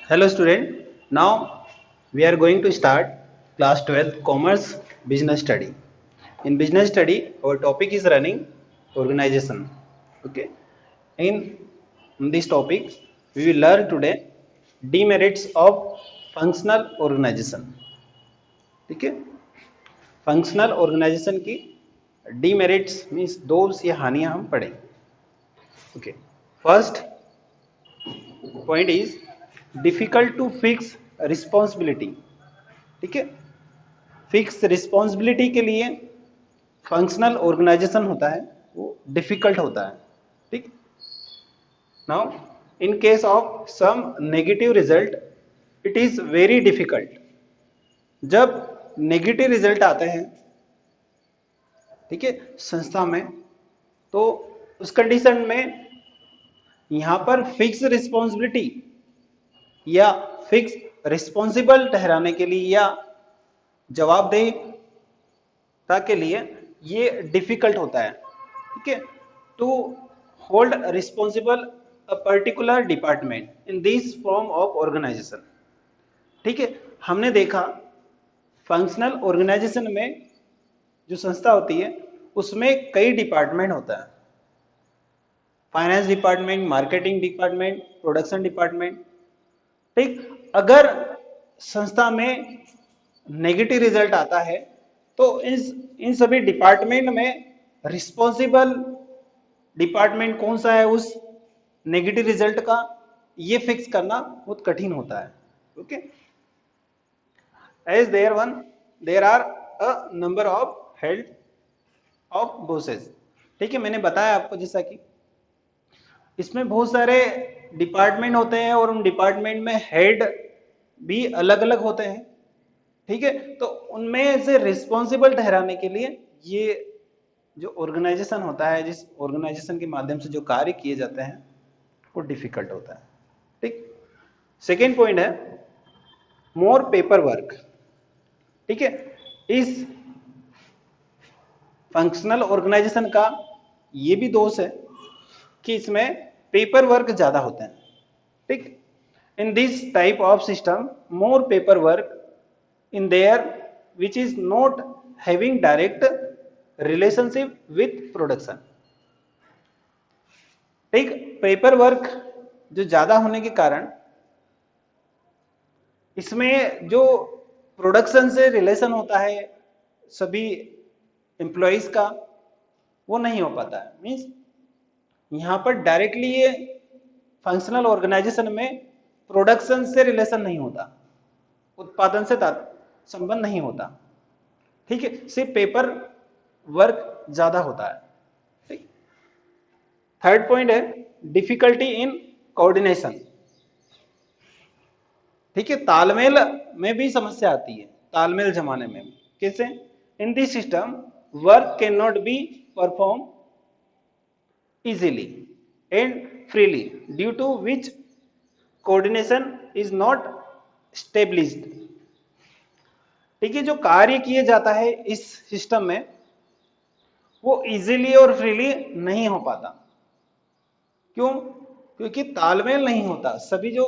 Hello student, now we are going to start class 12 Commerce Business Study. In business study, our topic is running organization. Okay. In this topic, we will learn today demerits of functional organization. ठीक है, functional organisation की demerits means दोष या हानियां हम पढ़ेंगे. Okay, first point is difficult to fix responsibility. ठीक है, फिक्स रिस्पॉन्सिबिलिटी के लिए फंक्शनल ऑर्गेनाइजेशन होता है वो डिफिकल्ट होता है. ठीक, now in case of some negative result it is very difficult. जब नेगेटिव रिजल्ट आते हैं, ठीक है, संस्था में, तो उस कंडीशन में यहां पर फिक्स रिस्पॉन्सिबिलिटी या फिक्स रिस्पॉन्सिबल ठहराने के लिए या जवाबदेहिता के लिए ये डिफिकल्ट होता है. ठीक है, to hold responsible a particular department in this form of organisation. ठीक है, हमने देखा फंक्शनल ऑर्गेनाइजेशन में जो संस्था होती है उसमें कई डिपार्टमेंट होता है. Finance department, marketing department, production department. ठीक, अगर संस्था में नेगेटिव रिजल्ट आता है तो इन सभी डिपार्टमेंट में रिस्पॉन्सिबल डिपार्टमेंट कौन सा है उस नेगेटिव रिजल्ट का, ये फिक्स करना बहुत कठिन होता है. Okay, as there are a number of head of bosses. ठीक है, मैंने बताया आपको जैसा कि इसमें बहुत सारे डिपार्टमेंट होते हैं और उन डिपार्टमेंट में हेड भी अलग अलग होते हैं. ठीक है, तो उनमें से रिस्पॉन्सिबल ठहराने के लिए ये जो ऑर्गेनाइजेशन होता है, जिस ऑर्गेनाइजेशन के माध्यम से जो कार्य किए जाते हैं वो डिफिकल्ट होता है. ठीक, सेकेंड पॉइंट है मोर पेपर वर्क. ठीक है, इस फंक्शनल ऑर्गेनाइजेशन का ये भी दोष है कि इसमें पेपर वर्क ज्यादा होते हैं. ठीक, in this type of system more paper work in there which is not having direct relationship with production. ठीक, पेपर वर्क जो ज्यादा होने के कारण इसमें जो प्रोडक्शन से रिलेशन होता है सभी एम्प्लॉइज का वो नहीं हो पाता है. मीन्स यहां पर डायरेक्टली ये फंक्शनल ऑर्गेनाइजेशन में प्रोडक्शन से रिलेशन नहीं होता, उत्पादन से संबंध नहीं होता. ठीक है, सिर्फ पेपर वर्क ज्यादा होता है. ठीक, थर्ड पॉइंट है डिफिकल्टी इन कोऑर्डिनेशन. ठीक है, तालमेल में भी समस्या आती है, तालमेल जमाने में. कैसे? In this system work can not be perform easily and freely due to which coordination is not established. ठीक है, जो कार्य किए जाता है इस सिस्टम में वो इजीली और फ्रीली नहीं हो पाता. क्यों? क्योंकि तालमेल नहीं होता. सभी जो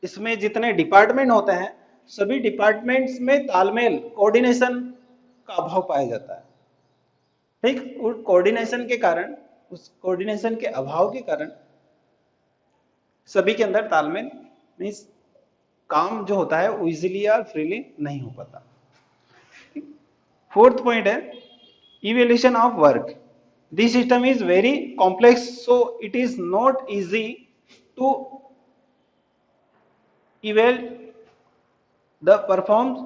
इसमें जितने डिपार्टमेंट होते हैं सभी डिपार्टमेंट्स में तालमेल, कोऑर्डिनेशन का अभाव पाया जाता है. ठीक, उस कोऑर्डिनेशन के कारण, उस कोऑर्डिनेशन के अभाव के कारण सभी के अंदर तालमेल मीन्स काम जो होता है वो इजीली या फ्रीली नहीं हो पाता. फोर्थ पॉइंट है evaluation of work. This system is very complex so it is not easy to evaluate the performance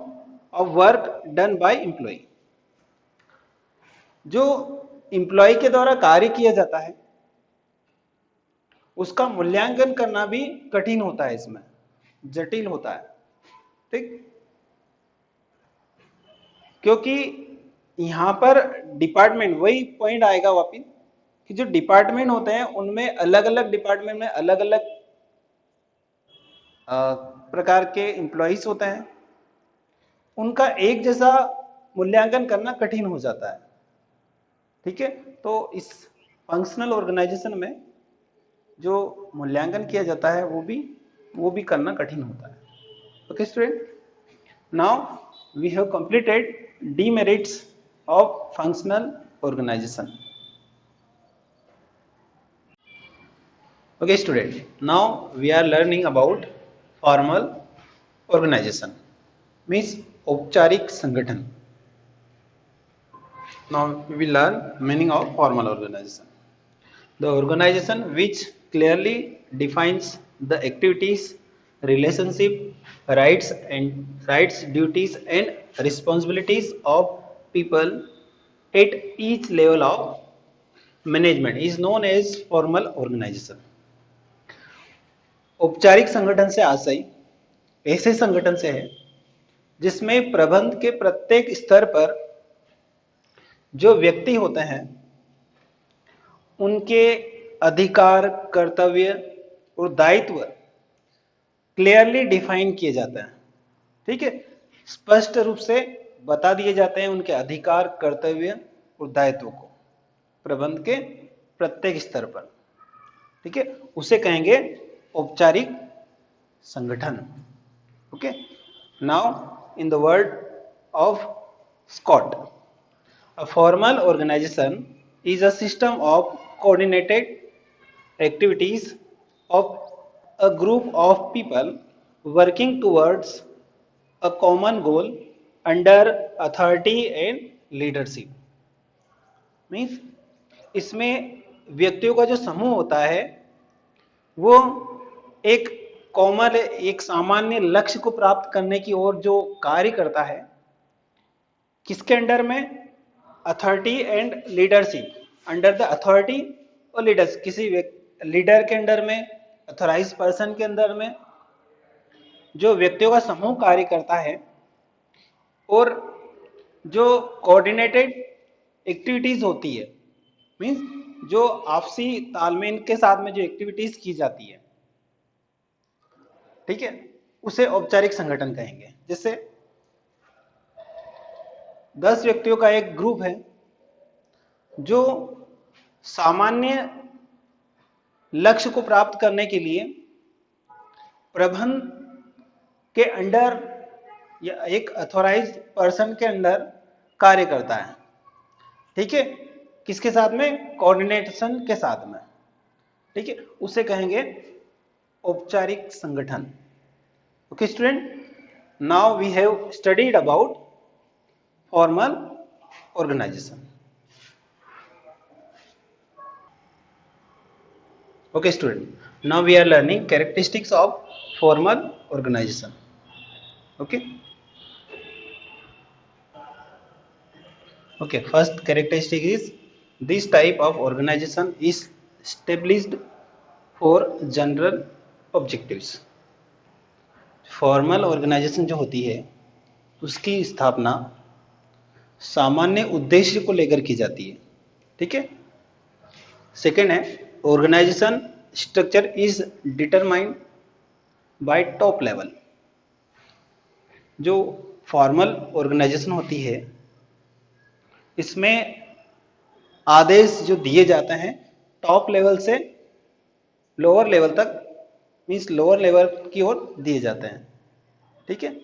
of work done by employee. जो एम्प्लॉय के द्वारा कार्य किया जाता है उसका मूल्यांकन करना भी कठिन होता है, इसमें जटिल होता है. ठीक, क्योंकि यहां पर डिपार्टमेंट, वही पॉइंट आएगा वापिस कि जो डिपार्टमेंट होते हैं उनमें अलग अलग डिपार्टमेंट में अलग अलग प्रकार के एम्प्लॉइज होते हैं, उनका एक जैसा मूल्यांकन करना कठिन हो जाता है. ठीक है, तो इस फंक्शनल ऑर्गेनाइजेशन में जो मूल्यांकन किया जाता है वो भी करना कठिन होता है. Okay student, now we have completed demerits of functional organization. Okay student, now we are learning about formal organization, means औपचारिक संगठन. Now we will learn meaning of formal organization. The organization which clearly defines the activities, relationship, rights, duties and responsibilities of people at each level of management is known as formal organization. औपचारिक संगठन से आशय ऐसे संगठन से है जिसमें प्रबंध के प्रत्येक स्तर पर जो व्यक्ति होते हैं उनके अधिकार, कर्तव्य और दायित्व क्लियरली डिफाइन किए जाते हैं. ठीक है, स्पष्ट रूप से बता दिए जाते हैं उनके अधिकार, कर्तव्य और दायित्व को प्रबंध के प्रत्येक स्तर पर. ठीक है, उसे कहेंगे औपचारिक संगठन. Okay, now in the word of Scott, a formal organization is a system of coordinated activities of a group of people working towards a common goal under authority and leadership. Means इसमें व्यक्तियों का जो समूह होता है वो एक common, एक सामान्य लक्ष्य को प्राप्त करने की ओर जो कार्य करता है, किसके अंडर में? Authority and leadership. Under the authority और लीडर्स, किसी लीडर के अंडर में, अथोराइज पर्सन के अंदर में जो व्यक्तियों का समूह कार्य करता है और जो कोऑर्डिनेटेड एक्टिविटीज होती है, मीन्स जो आपसी तालमेल के साथ में जो एक्टिविटीज की जाती है, ठीक है, उसे औपचारिक संगठन कहेंगे. जैसे 10 व्यक्तियों का एक ग्रुप है जो सामान्य लक्ष्य को प्राप्त करने के लिए प्रबंध के अंडर या एक अथॉराइज पर्सन के अंडर कार्य करता है. ठीक है, किसके साथ में? कोऑर्डिनेशन के साथ में. ठीक है, उसे कहेंगे औपचारिक संगठन. Okay student, now we have studied about formal organization. Okay student, now we are learning characteristics of formal organization. Okay, first characteristic is this type of organization is established for general objectives. Formal organisation जो होती है उसकी स्थापना सामान्य उद्देश्य को लेकर की जाती है. ठीक है. सेकेंड है, organisation structure is determined by top level. जो फॉर्मल ऑर्गेनाइजेशन होती है इसमें आदेश जो दिए जाते हैं टॉप लेवल से लोअर लेवल तक, मीन्स लोअर लेवल की ओर दिए जाते हैं. ठीक है.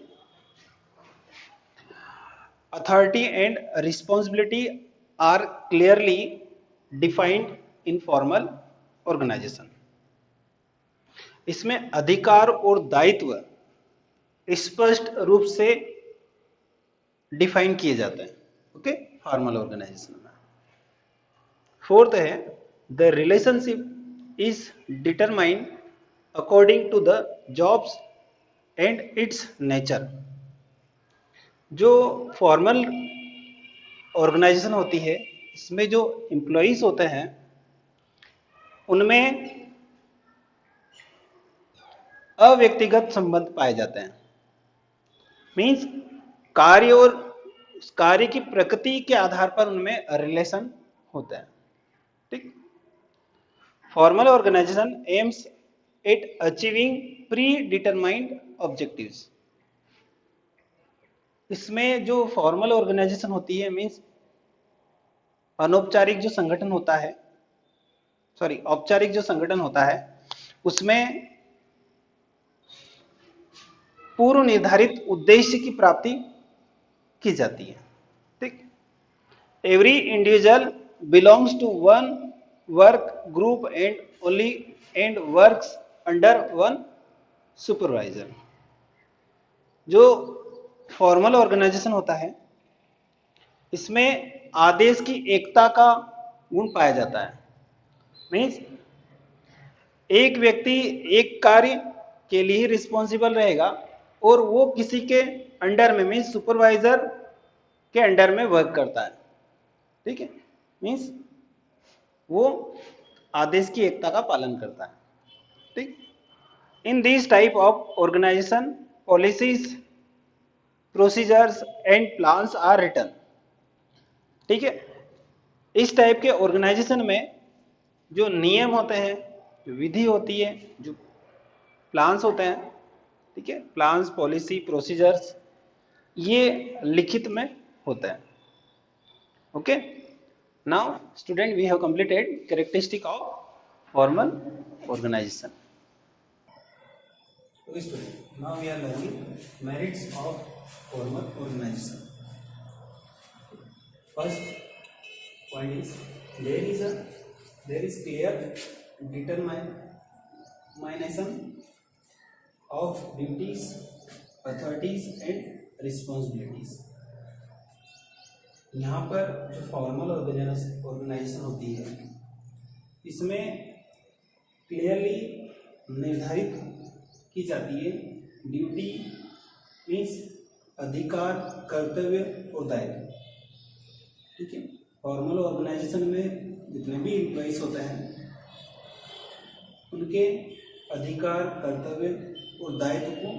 Authority and responsibility are clearly defined in formal organization. इसमें अधिकार और दायित्व स्पष्ट रूप से डिफाइन किए जाते हैं. ओके, फॉर्मल ऑर्गेनाइजेशन में. फोर्थ है, the relationship is determined according to the jobs and its nature. जो फॉर्मल ऑर्गेनाइजेशन होती है इसमें जो एम्प्लॉइज होते हैं उनमें अव्यक्तिगत संबंध पाए जाते हैं. मीन्स कार्य और कार्य की प्रकृति के आधार पर उनमें रिलेशन होता है. ठीक. Formal organisation aims at achieving predetermined objectives. इसमें जो फॉर्मल ऑर्गेनाइजेशन होती है, मीन्स अनौपचारिक जो संगठन होता है, सॉरी औपचारिक जो संगठन होता है उसमें पूर्व निर्धारित उद्देश्य की प्राप्ति की जाती है। ठीक, every individual belongs to one work group and works under one supervisor. जो फॉर्मल ऑर्गेनाइजेशन होता है इसमें आदेश की एकता का गुण पाया जाता है। मीन्स एक व्यक्ति एक कार्य के लिए रिस्पॉन्सिबल रहेगा और वो किसी के अंडर में मीन्स सुपरवाइजर के अंडर में वर्क करता है। ठीक है, मीन्स वो आदेश की एकता का पालन करता है। ठीक, in this type of organisation policies procedures and plans are written. ठीक है, इस टाइप के ऑर्गेनाइजेशन में जो नियम होते हैं, जो विधि होती है, जो प्लान्स होते हैं, ठीक है, प्लान्स पॉलिसी प्रोसीजर्स ये लिखित में होते हैं। Okay, now student we have completed characteristic of formal organisation. Okay student, now we are learning merits of formal organization. First point is there is clear determination of duties, authorities and responsibilities. यहाँ पर जो formal organisation होती है इसमें clearly निर्धारित की जाती है ड्यूटी मीन्स अधिकार, कर्तव्य और दायित्व। ठीक है, फॉर्मल ऑर्गेनाइजेशन में जितने भी एम्प्लॉइज होते हैं उनके अधिकार, कर्तव्य और दायित्व को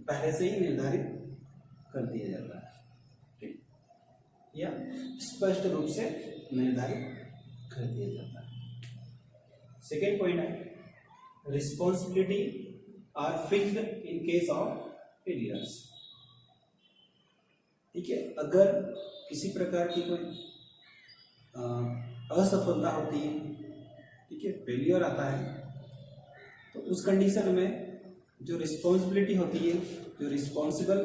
पहले से ही निर्धारित कर दिया जाता है। ठीक, या स्पष्ट रूप से निर्धारित कर दिया जाता है। सेकेंड पॉइंट है responsibility are fixed in case of failures। ठीक है, अगर किसी प्रकार की कोई असफलता होती है, ठीक है, फेलियर आता है, तो उस कंडीशन में जो रिस्पॉन्सिबिलिटी होती है, जो रिस्पॉन्सिबल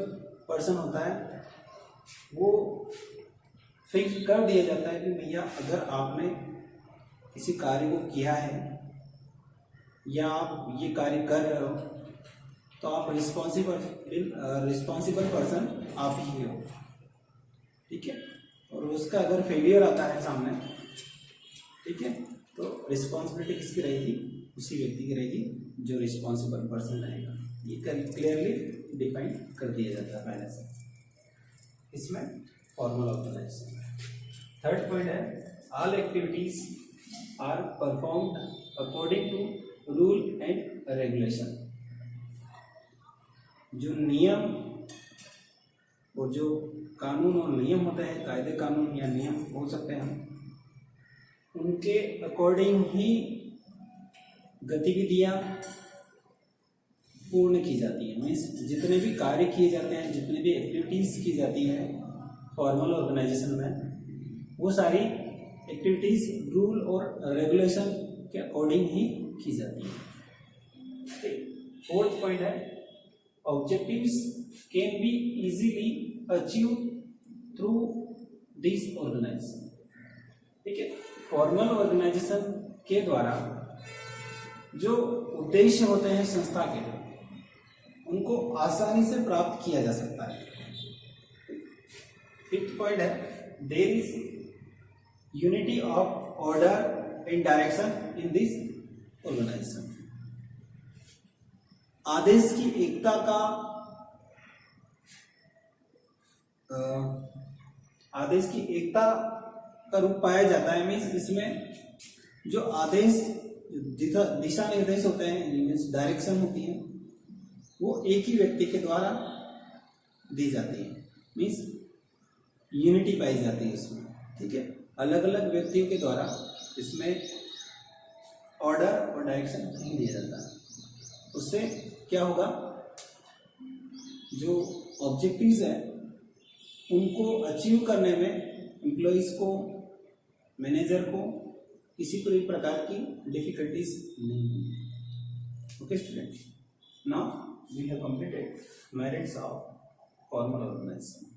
पर्सन होता है वो फिक्स कर दिया जाता है कि भैया अगर आपने किसी कार्य को किया है या आप ये कार्य कर रहे हो तो आप रिस्पॉन्सिबल पर्सन आप ही हो। ठीक है, और उसका अगर फेलियर आता है सामने, ठीक है, तो रिस्पॉन्सिबिलिटी किसकी रहेगी? उसी व्यक्ति की रहेगी जो रिस्पॉन्सिबल पर्सन रहेगा। ये क्लियरली डिफाइन कर दिया जाता है पहले से इसमें फॉर्मल ऑर्गेनाइजेशन। थर्ड पॉइंट है all activities are performed according to rule and regulation. जो नियम और जो कानून और नियम होते हैं, कायदे कानून या नियम हो सकते हैं, उनके अकॉर्डिंग ही गतिविधियां पूर्ण की जाती है। मीन्स जितने भी कार्य किए जाते हैं, जितने भी एक्टिविटीज की जाती है फॉर्मल ऑर्गेनाइजेशन में, वो सारी एक्टिविटीज रूल और रेगुलेशन के अकॉर्डिंग ही की जाती है। फोर्थ पॉइंट है objectives can be easily achieve through this organisation. ठीक है, फॉर्मल ऑर्गेनाइजेशन के द्वारा जो उद्देश्य होते हैं संस्था के, उनको आसानी से प्राप्त किया जा सकता है। फिफ्थ पॉइंट है there is unity of order and direction in this organisation. आदेश की एकता का रूप पाया जाता है। मीन्स इसमें जो आदेश दिशा निर्देश होते हैं, मीन्स डायरेक्शन होती है, वो एक ही व्यक्ति के द्वारा दी जाती है। मीन्स यूनिटी पाई जाती है उसमें। ठीक है, अलग अलग व्यक्तियों के द्वारा इसमें ऑर्डर और डायरेक्शन नहीं दिया जाता। उससे क्या होगा, जो ऑब्जेक्टिव्स हैं उनको अचीव करने में एम्प्लॉइज को, मैनेजर को किसी कोई प्रकार की डिफिकल्टीज नहीं होंगी। Okay student, now we have completed merits of formal organisation.